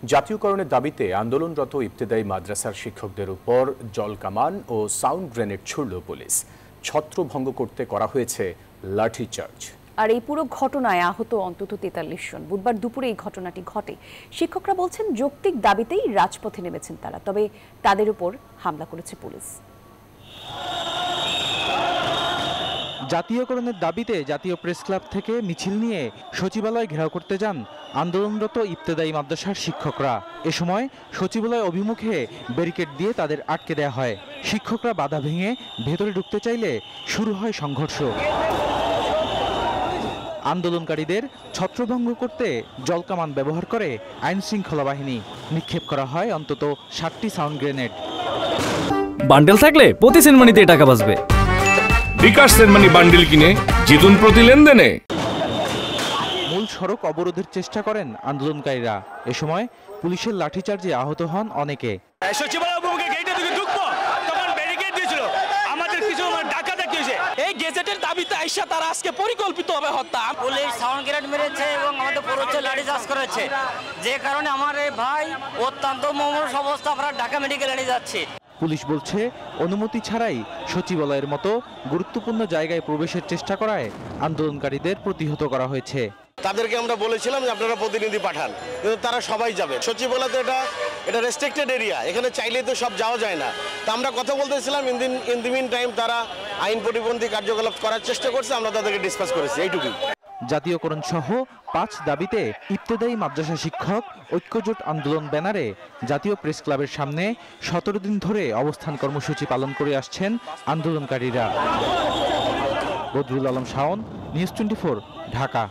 জাতীয়করণের দাবিতে আন্দোলনরত ইবতেদায়ী মাদ্রাসার শিক্ষকদের উপর জলকামান ও সাউন্ড গ্রেনেড ছুড়ল পুলিশ। ছত্রভঙ্গ করতে করা হয়েছে লাঠিচার্জ। আর এই পুরো ঘটনায় আহত অন্তত ৪৩ জন। বুধবার দুপুরে এই ঘটনাটি ঘটে। শিক্ষকরা বলছেন যৌক্তিক দাবিতেই রাজপথে নেমেছেন তারা, তবে তাদের উপর হামলা করেছে পুলিশ। জাতীয়করণের দাবিতে জাতীয় প্রেস ক্লাব থেকে মিছিল নিয়ে সচিবালয় ঘেরাও করতে যান আন্দোলনরত ইবতেদায়ী মাদ্রাসার শিক্ষকরা। এ সময় সচিবালয় অভিমুখে ব্যারিকেড দিয়ে তাদের আটকে দেওয়া হয়। শিক্ষকরা বাধা ভেঙে ভেতরে ঢুকতে চাইলে শুরু হয় সংঘর্ষ। আন্দোলনকারীদের ছত্রভঙ্গ করতে জলকামান ব্যবহার করে আইন শৃঙ্খলা বাহিনী। নিক্ষেপ করা হয় অন্তত 7টি সাউন্ড গ্রেনেড। বান্ডেল থাকলে প্রতি সেনমানিতে টাকা বাঁচবে। বিকাশ সেনমানি বান্ডেল কিনে জিতুন প্রতি লেনদেনে। মূল সড়ক অবরোধের চেষ্টা করেন আন্দোলনকারীরা। এ সময় পুলিশের লাঠিচার্জে আহত হন অনেকে। এই গেজেটের দাবিতে আইসা তারা আজকে পরিকল্পিতভাবে হত্যা। পুলিশ সাউন্ড গ্রেনেড মেরেছে এবং আমাদের পরোক্ষে লাঠিচার্জ করেছে, যে কারণে আমার এই ভাই অত্যন্ত মুমূর্ষ অবস্থা, আমরা ঢাকা মেডিকেলে নিয়ে যাচ্ছি। পুলিশ বলছে অনুমতি ছাড়াই সচিবালয়ের মতো গুরুত্বপূর্ণ জায়গায় প্রবেশের চেষ্টা করায় আন্দোলনকারীদের প্রতিহত করা হয়েছে। তাদেরকে আমরা বলেছিলাম যে আপনারা প্রতিনিধি পাঠান, কিন্তু তারা সবাই যাবে। সচিবালয় তো এটা রেস্ট্রিক্টেড এরিয়া, এখানে চাইলে তো সব যাওয়া যায় না। তা আমরা কথা বলতেছিলাম, ইন দি মিন টাইম তারা আইন প্রতিবন্ধী কার্যকলাপ করার চেষ্টা করছে, আমরা তাদেরকে ডিসকাস করেছি, এইটুকুই। জাতীয়করণ সহ 5 দাবিতে ইবতেদায়ী মাদ্রাসা শিক্ষক ঐক্যজোট আন্দোলন ব্যানারে জাতীয় প্রেস ক্লাবের সামনে 17 দিন ধরে অবস্থান কর্মসূচি পালন করে আসছেন আন্দোলনকারীরা। বদরুল আলম শাওন, নিউজ 24, ঢাকা।